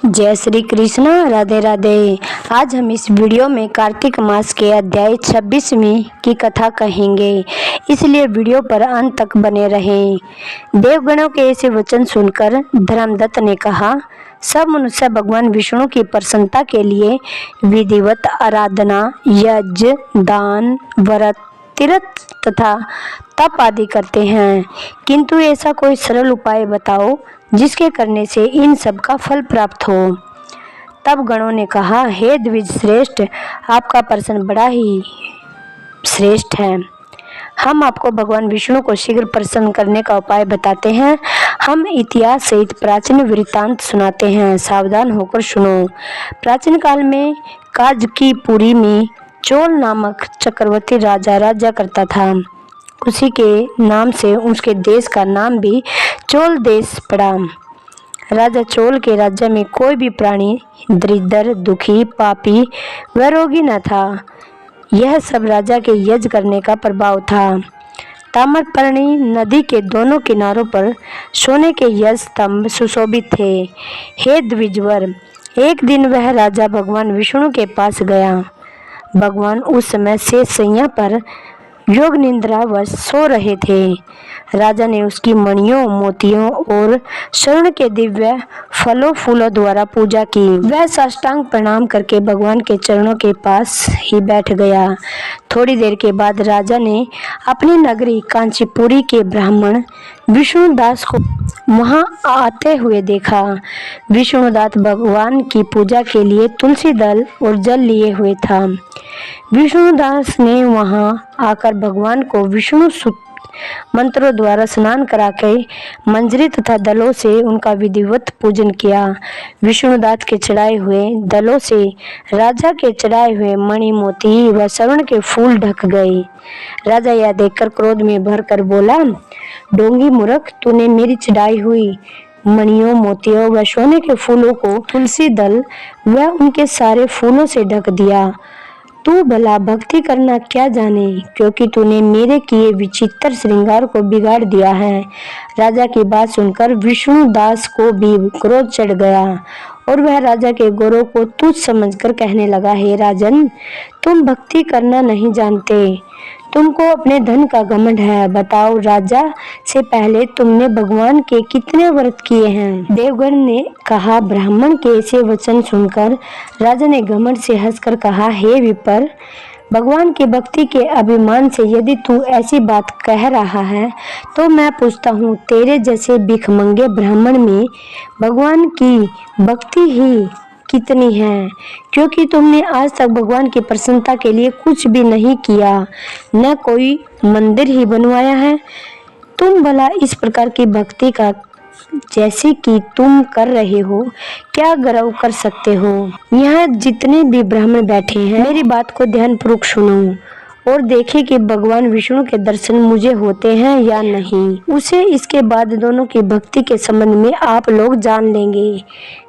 जय श्री कृष्ण। राधे राधे। आज हम इस वीडियो में कार्तिक मास के अध्याय 26वीं की कथा कहेंगे, इसलिए वीडियो पर अंत तक बने रहें। देवगणों के ऐसे वचन सुनकर धर्मदत्त ने कहा, सब मनुष्य भगवान विष्णु की प्रसन्नता के लिए विधिवत आराधना, यज्ञ, दान, व्रत, तीर्थ तथा तप आदि करते हैं, किंतु ऐसा कोई सरल उपाय बताओ जिसके करने से इन सब का फल प्राप्त हो। तब गणों ने कहा, हे द्विज श्रेष्ठ, आपका प्रश्न बड़ा ही श्रेष्ठ है। हम आपको भगवान विष्णु को शीघ्र प्रसन्न करने का उपाय बताते हैं। हम इतिहास सहित प्राचीन वृत्तांत सुनाते हैं, सावधान होकर सुनो। प्राचीन काल में काजकीपुरी में चोल नामक चक्रवर्ती राजा राज्य करता था। उसी के नाम से उसके देश का नाम भी चोल देश पड़ा। राजा चोल के राज्य में कोई भी प्राणी दरिद्र, दुखी, पापी व रोगी न था। यह सब राजा के यज्ञ करने का प्रभाव था। ताम्रपर्णी नदी के दोनों किनारों पर सोने के यज्ञ स्तंभ सुशोभित थे। हे द्विजवर, एक दिन वह राजा भगवान विष्णु के पास गया। भगवान उस समय शेष शैया पर योग निद्रावश सो रहे थे। राजा ने उसकी मणियों, मोतियों और स्वर्ण के दिव्य फलों फूलों द्वारा पूजा की। वह साष्टांग प्रणाम करके भगवान के चरणों के पास ही बैठ गया। थोड़ी देर के बाद राजा ने अपनी नगरी कांचीपुरी के ब्राह्मण विष्णुदास को वहां आते हुए देखा। विष्णुदास भगवान की पूजा के लिए तुलसी दल और जल लिए हुए था। विष्णुदास ने वहां आकर भगवान को विष्णु सुत मंत्रों द्वारा स्नान करा के मंजरी तथा दलों से उनका विधिवत पूजन किया। विष्णुदास के चढ़ाए हुए दलों से राजा के चढ़ाए हुए मणि, मोती व स्वर्ण के फूल ढक गए। राजा यह देखकर क्रोध में भरकर बोला, डोंगी मूर्ख, तूने मेरी चढ़ाई हुई मणियों, मोतियों व सोने के फूलों को तुलसी दल व उनके सारे फूलों से ढक दिया। तू भला भक्ति करना क्या जाने, क्योंकि तूने मेरे किए विचित्र श्रृंगार को बिगाड़ दिया है। राजा की बात सुनकर विष्णुदास को भी क्रोध चढ़ गया और वह राजा के गौरव को तुच्छ समझकर कहने लगा, हे राजन, तुम भक्ति करना नहीं जानते, तुमको अपने धन का घमंड है। बताओ, राजा से पहले तुमने भगवान के कितने व्रत किए हैं? देवगण ने कहा, ब्राह्मण के ऐसे वचन सुनकर राजा ने घमंड से हंसकर कहा, हे विपर, भगवान की भक्ति के अभिमान से यदि तू ऐसी बात कह रहा है तो मैं पूछता हूँ, तेरे जैसे भिखमंगे ब्राह्मण में भगवान की भक्ति ही कितनी है? क्योंकि तुमने आज तक भगवान की प्रसन्नता के लिए कुछ भी नहीं किया, न कोई मंदिर ही बनवाया है। तुम भला इस प्रकार की भक्ति का जैसे कि तुम कर रहे हो क्या गर्व कर सकते हो? यहाँ जितने भी ब्राह्मण बैठे हैं, मेरी बात को ध्यानपूर्वक सुनो और देखें कि भगवान विष्णु के दर्शन मुझे होते हैं या नहीं। उसे इसके बाद दोनों की भक्ति के संबंध में आप लोग जान लेंगे।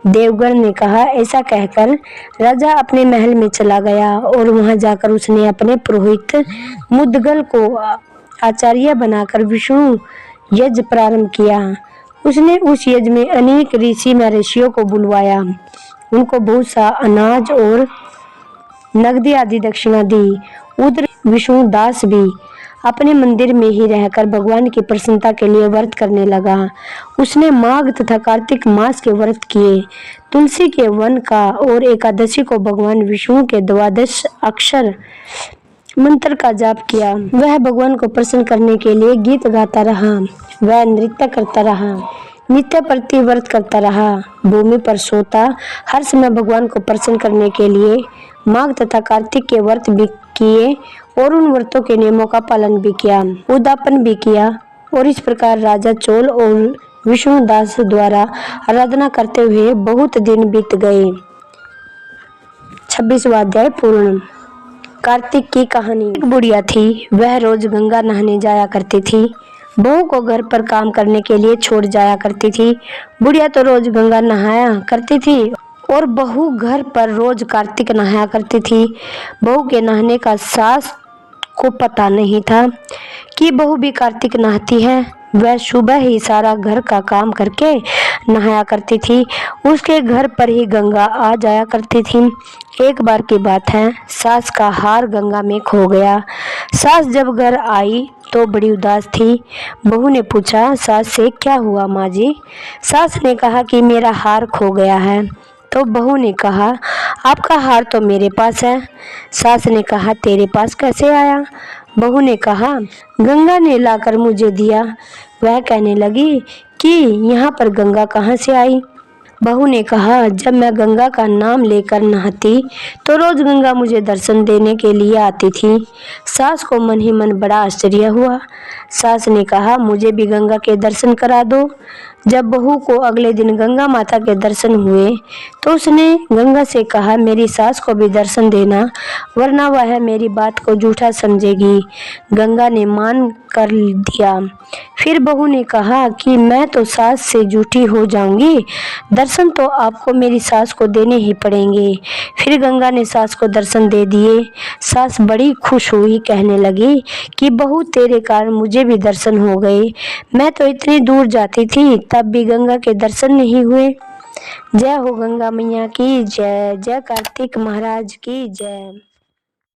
देवगण ने कहा। ऐसा कहकर राजा अपने महल में चला गया और वहां जाकर उसने अपने पुरोहित मुद्गल को आचार्य बनाकर विष्णु यज्ञ प्रारंभ किया। उसने उस यज्ञ में अनेक ऋषि महर्षियों को बुलवाया, उनको बहुत सा अनाज और नगदी आदि दक्षिणा दी। उधर विष्णुदास भी अपने मंदिर में ही रहकर भगवान की प्रसन्नता के लिए व्रत करने लगा। उसने माघ तथा कार्तिक मास के व्रत किए, तुलसी के वन का और एकादशी को भगवान विष्णु के 12 अक्षर मंत्र का जाप किया। वह भगवान को प्रसन्न करने के लिए गीत गाता रहा, वह नृत्य करता रहा, नित्य प्रति व्रत करता रहा, भूमि पर सोता, हर समय भगवान को प्रसन्न करने के लिए माघ तथा कार्तिक के व्रत भी किए और उन व्रतों के नियमों का पालन भी किया, उद्यापन भी किया। और इस प्रकार राजा चोल और विष्णुदास द्वारा आराधना करते हुए बहुत दिन बीत गए। 26वां अध्याय पूर्ण। कार्तिक की कहानी। एक बुढ़िया थी, वह रोज गंगा नहाने जाया करती थी। बहू को घर पर काम करने के लिए छोड़ जाया करती थी। बुढ़िया तो रोज गंगा नहाया करती थी और बहू घर पर रोज कार्तिक नहाया करती थी। बहू के नहाने का सास को पता नहीं था कि बहू भी कार्तिक नहाती है। वह सुबह ही सारा घर का काम करके नहाया करती थी। उसके घर पर ही गंगा आ जाया करती थी। एक बार की बात है, सास का हार गंगा में खो गया। सास जब घर आई तो बड़ी उदास थी। बहू ने पूछा, सास से क्या हुआ माँ जी? सास ने कहा कि मेरा हार खो गया है। तो बहू ने कहा, आपका हार तो मेरे पास है। सास ने कहा, तेरे पास कैसे आया? बहू ने कहा, गंगा ने लाकर मुझे दिया। वह कहने लगी कि यहाँ पर गंगा कहाँ से आई? बहू ने कहा, जब मैं गंगा का नाम लेकर नहाती तो रोज गंगा मुझे दर्शन देने के लिए आती थी। सास को मन ही मन बड़ा आश्चर्य हुआ। सास ने कहा, मुझे भी गंगा के दर्शन करा दो। जब बहू को अगले दिन गंगा माता के दर्शन हुए तो उसने गंगा से कहा, मेरी सास को भी दर्शन देना, वरना वह मेरी बात को झूठा समझेगी। गंगा ने मान कर दिया। फिर बहू ने कहा कि मैं तो सास से झूठी हो जाऊंगी, दर्शन तो आपको मेरी सास को देने ही पड़ेंगे। फिर गंगा ने सास को दर्शन दे दिए। सास बड़ी खुश हुई, कहने लगी कि बहू तेरे कारण मुझे भी दर्शन हो गए। मैं तो इतनी दूर जाती थी तब भी गंगा के दर्शन नहीं हुए। जय हो गंगा मैया की जय। जय कार्तिक महाराज की जय।